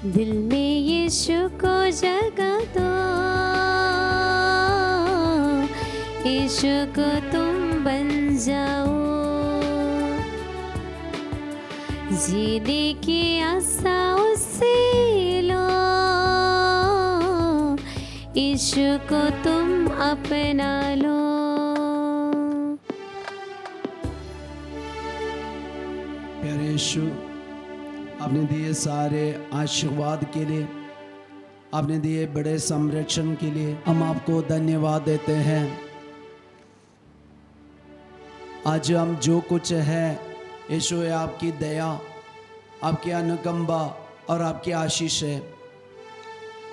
दिल में यीशु को जगह दो, यीशु को तुम बन जाओ। जीने की आशा उससे लो, यीशु को तुम अपना लो। प्यारे यीशु, आपने दिए सारे आशीर्वाद के लिए, आपने दिए बड़े संरक्षण के लिए हम आपको धन्यवाद देते हैं। आज हम जो कुछ है यीशु है आपकी दया, आपकी अनुकंपा और आपकी आशीष है।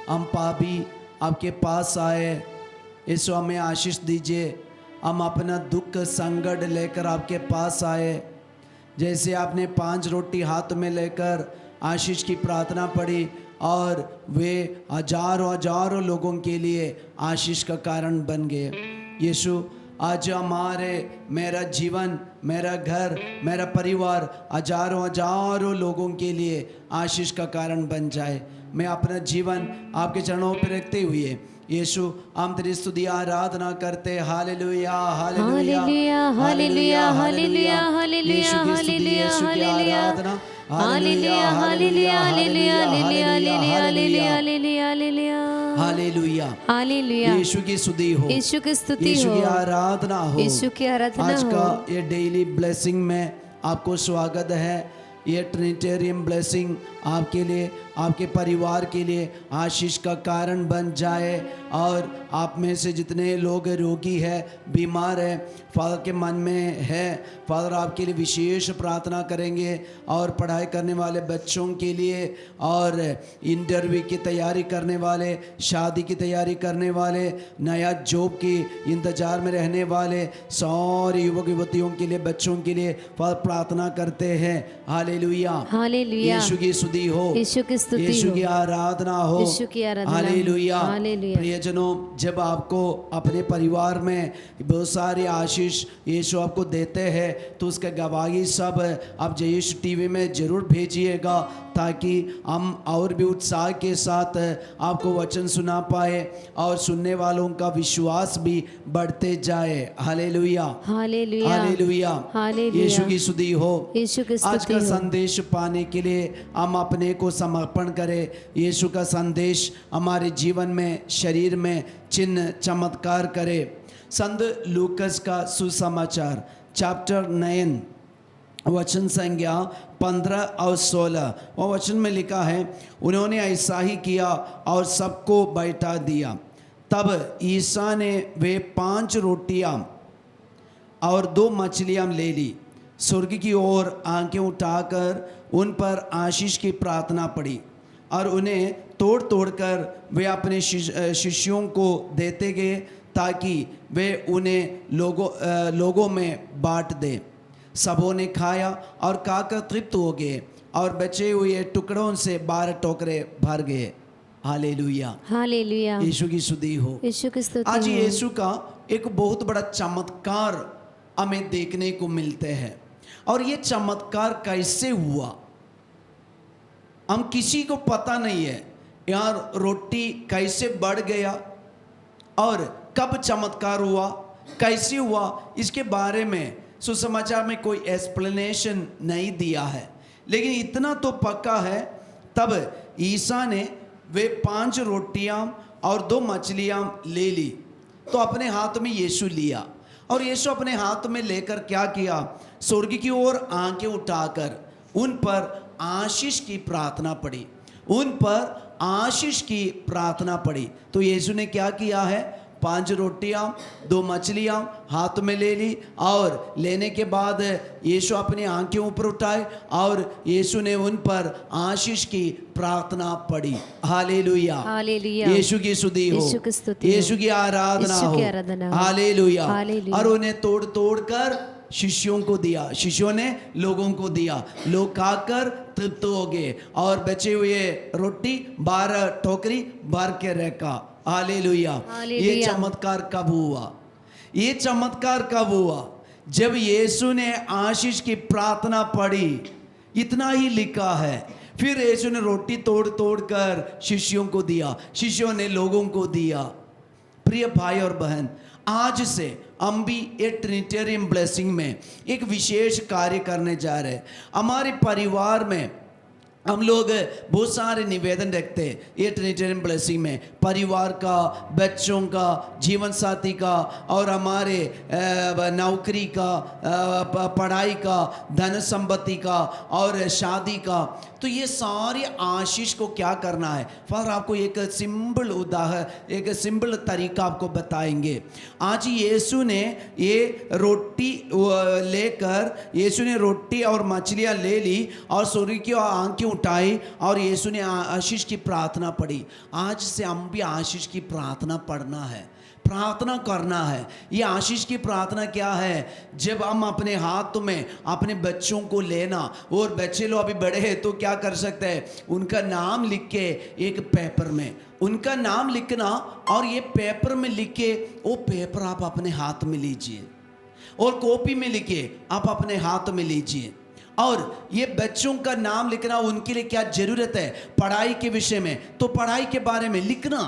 हम पापी आपके पास आए, यीशु हमें आशीष दीजिए। हम अपना दुख संकट लेकर आपके पास आए। जैसे आपने 5 रोटी हाथ में लेकर आशीष की प्रार्थना पढ़ी और वे हजारों हजारों लोगों के लिए आशीष का कारण बन गए। यीशु, आज हमारे, मेरा जीवन, मेरा घर, मेरा परिवार हजारों हजारों लोगों के लिए आशीष का कारण बन जाए। मैं अपना जीवन आपके चरणों पर रखते हुए यीशु हम तेरी स्तुति आराधना करते। Hallelujah hallelujah hallelujah hallelujah hallelujah hallelujah hallelujah hallelujah hallelujah hallelujah hallelujah hallelujah hallelujah. Yeshu की स्तुति हो, यीशु की स्तुति हो, यीशु की आराधना हो, यीशु की आराधना आज हो। का ये डेली ब्लेसिंग में आपको स्वागत है। ये ट्रिनिटेरियन ब्लेसिंग आपके लिए, आपके परिवार के लिए आशीष का कारण बन जाए। और आप में से जितने लोग रोगी है, बीमार है, फादर के मन में है, फादर आपके लिए विशेष प्रार्थना करेंगे। और पढ़ाई करने वाले बच्चों के लिए, और इंटरव्यू की तैयारी करने वाले, शादी की तैयारी करने वाले, नया जॉब की इंतजार में रहने वाले सारे युवक युवतियों के लिए, बच्चों के लिए फादर प्रार्थना करते हैं। Hallelujah hallelujah. यीशु की स्तुति हो, यीशु की स्तुति यीशु हो, की आराधना हो, यीशु की आराधना। हालेलुया। हालेलुया। प्रियजनों, जब आपको अपने परिवार में बहुत सारी आशीष यीशु आपको देते हैं तो उसका गवाही सब आप यीशु टीवी में जरूर भेजिएगा, ताकि हम और भी उत्साह के साथ आपको वचन सुना पाए और सुनने वालों का विश्वास भी बढ़ते जाए। Hallelujah hallelujah hallelujah hallelujah. Yeshu की स्तुति हो, यीशु की आज स्तुति का हो। संदेश पाने के लिए हम अपने को समर्पण करें। यीशु का संदेश हमारे जीवन में, शरीर में चिन्ह चमत्कार करे। संत लूकस का सुसमाचार चैप्टर 9 वचन संख्या 15 और 16 और वचन में लिखा है, उन्होंने ऐसा ही किया और सबको बैठा दिया। तब ईसा ने वे 5 रोटियां और 2 मछलियां ले ली, स्वर्ग की ओर आंखें उठाकर उन पर आशीष की प्रार्थना पड़ी और उन्हें तोड़ तोड़ कर वे अपने शिष्यों को देते गए, ताकि वे उन्हें लोगों में बांट दें। सबों ने खाया और खाकर तृप्त हो गए, और बचे हुए टुकड़ों से 12 टोकरे भर गए। Hallelujah hallelujah. यीशु की स्तुति हो। यीशु की स्तुति आज हो। यीशु का एक बहुत बड़ा चमत्कार हमें देखने को मिलते हैं। और ये चमत्कार कैसे हुआ हम किसी को पता नहीं है। यार, रोटी कैसे बढ़ गया और कब चमत्कार हुआ, कैसे हुआ, इसके बारे में सुसमाचार में कोई एक्सप्लेनेशन नहीं दिया है। लेकिन इतना तो पक्का है, तब ईसा ने वे 5 रोटियां और 2 मछलियां ले ली, तो अपने हाथ में यीशु लिया, और यीशु अपने हाथ में लेकर क्या किया, स्वर्ग की ओर आंखें उठाकर उन पर आशीष की प्रार्थना पड़ी, उन पर आशीष की प्रार्थना पड़ी। तो यीशु ने क्या किया है, 5 रोटियां 2 मछलियां हाथ में ले ली, और लेने के बाद यीशु अपनी आंखें ऊपर उठाए और यीशु ने उन पर आशीष की प्रार्थना पड़ी। Hallelujah hallelujah. यीशु की स्तुति हो, यीशु की स्तुति हो, यीशु की आराधना यीशु हो। की आराधना हो। हालेलुया। हालेलुया। और उन्हें तोड़ तोड़ कर शिष्यों को दिया, शिष्यों ने लोगों को दिया, लोग खाकर तृप्त हो गए, और बचे हुए रोटी 12 टोकरी भर के रखा। हालेलुया। ये चमत्कार कब हुआ, ये चमत्कार कब हुआ, जब यीशु ने आशीष की प्रार्थना पढ़ी। इतना ही लिखा है, फिर यीशु ने रोटी तोड़ तोड़ कर शिष्यों को दिया, शिष्यों ने लोगों को दिया। प्रिय भाई और बहन, आज से हम भी ये ट्रिनिटेरियन ब्लेसिंग में एक विशेष कार्य करने जा रहे हैं। हमारे परिवार में हम लोग बहुत सारे निवेदन रखते हैं ये ट्रिनिटेरियन ब्लेसिंग में, परिवार का, बच्चों का, जीवन साथी का, और हमारे नौकरी का, पढ़ाई का, धन संपत्ति का और शादी का। तो ये सारी आशीष को क्या करना है, फादर आपको एक सिंपल उदाहरण, एक सिंपल तरीका आपको बताएंगे। आज यीशु ने ये रोटी लेकर, यीशु ने रोटी और मछलियाँ ले ली और सूर्य की आंखें उठाई और यीशु ने आशीष की प्रार्थना पढ़ी। आज से हम भी आशीष की प्रार्थना पढ़ना है, प्रार्थना करना है। ये आशीष की प्रार्थना क्या है? जब हम अपने हाथ में अपने बच्चों को लेना, और बच्चे लोग अभी बड़े हैं तो क्या कर सकते हैं, उनका नाम लिख के एक पेपर में उनका नाम लिखना, और ये पेपर में लिख के वो पेपर आप अपने हाथ में लीजिए और कॉपी में लिखिए आप अपने हाथ में लीजिए। और ये बच्चों का नाम लिखना, उनके लिए क्या जरूरत है पढ़ाई के विषय में, तो पढ़ाई के बारे में लिखना,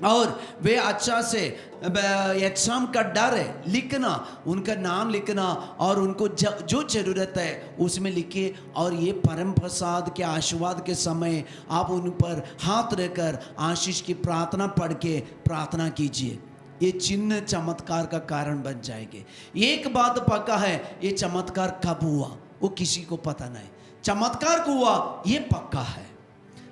और वे अच्छा से एग्जाम का डर है लिखना, उनका नाम लिखना, और उनको जो जरूरत है उसमें लिखिए। और ये परम प्रसाद के आशीर्वाद के समय आप उन पर हाथ रखकर आशीष की प्रार्थना पढ़ के प्रार्थना कीजिए। ये चिन्ह चमत्कार का कारण बन जाएंगे। एक बात पक्का है, ये चमत्कार कब हुआ वो किसी को पता नहीं, चमत्कार को हुआ ये पक्का है।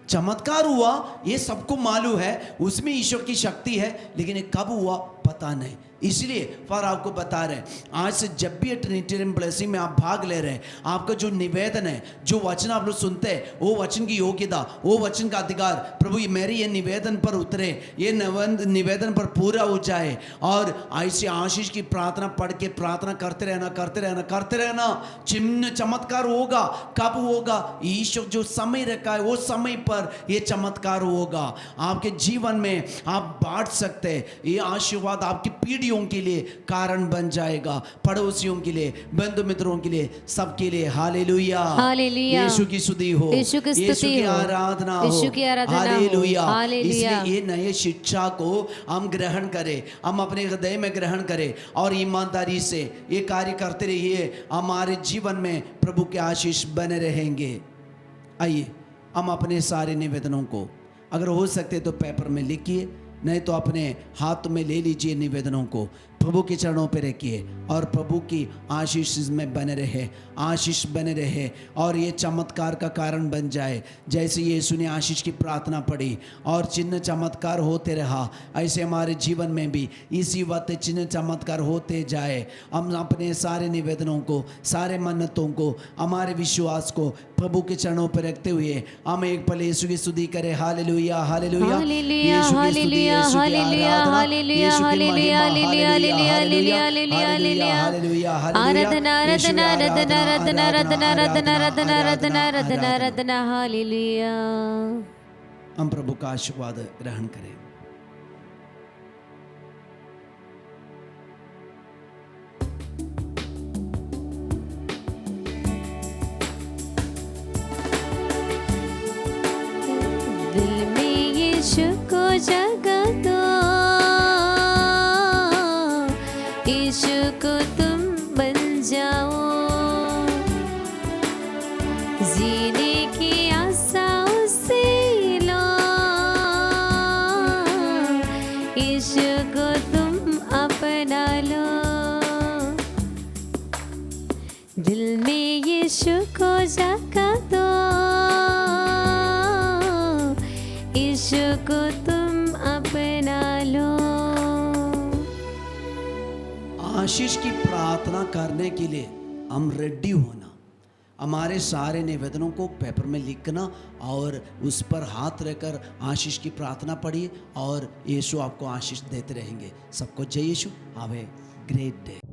चमत्कार हुआ ये सबको मालूम है, उसमें ईश्वर की शक्ति है, लेकिन ये कब हुआ पता नहीं। इसलिए फादर आपको बता रहे हैं, आज से जब भी ट्रिनिटेरियन ब्लेसिंग में आप भाग ले रहे हैं, आपका जो निवेदन है, जो वचन आप लोग सुनते हैं, वो वचन की योग्यता, वो वचन का अधिकार, प्रभु ये मेरे ये निवेदन पर उतरे, ये निवेदन पर पूरा हो जाए। और ऐसे आशीष की प्रार्थना पढ़ के प्रार्थना करते रहना, करते रहना, करते रहना। चिन्ह चमत्कार होगा। कब होगा? ईश्वर जो समय रखा है वो समय पर ये चमत्कार होगा। आपके जीवन में आप बांट सकते हैं। ये आशीर्वाद आपकी पीढ़ी के लिए कारण बन जाएगा, पड़ोसियों के लिए, बंधु मित्रों के लिए, सबके लिए। हालेलुया, हालेलुया, यीशु की स्तुति हो, यीशु की स्तुति हो, आराधना हो, यीशु की आराधना हो। हालेलुया। हालेलुया। इसलिए ये नए शिक्षा को हम ग्रहण करें, हम अपने हृदय में ग्रहण करें और ईमानदारी से ये कार्य करते रहिए। हमारे जीवन में प्रभु के आशीष बने रहेंगे। आइए हम अपने सारे निवेदनों को, अगर हो सकते तो पेपर में लिखिए, नहीं तो अपने हाथ में ले लीजिए निवेदनों को, प्रभु के चरणों पर रखिए और प्रभु की आशीष में बने रहे, आशीष बने रहे और ये चमत्कार का कारण बन जाए। जैसे यीशु ने आशीष की प्रार्थना पढ़ी और चिन्ह चमत्कार होते रहा, ऐसे हमारे जीवन में भी इसी वक्त चिन्ह चमत्कार होते जाए। हम अपने सारे निवेदनों को, सारे मन्नतों को, हमारे विश्वास को प्रभु के चरणों पर रखते हुए हम एक पल यीशु की स्तुति करें। Hallelujah, hallelujah, hallelujah, hallelujah, hallelujah, hallelujah, hallelujah, hallelujah, hallelujah, hallelujah, hallelujah. आराधना, आराधना, आराधना, आराधना, आराधना, आराधना, आराधना, आराधना, आराधना, आराधना। हालेलुया। हम प्रभु का आशीर्वाद ग्रहण करें। दिल में यीशु को जगा दो, यीशु को तुम बन जाओ, जीने की आशा उसे लो, यीशु को तुम अपना लो। दिल में यीशु को जगा दो, यीशु को तुम अपना लो। आशीष की प्रार्थना करने के लिए हम रेडी होना, हमारे सारे निवेदनों को पेपर में लिखना और उस पर हाथ रखकर आशीष की प्रार्थना पढ़िए और यीशु आपको आशीष देते रहेंगे। सबको जय Yeshu. Have a great day.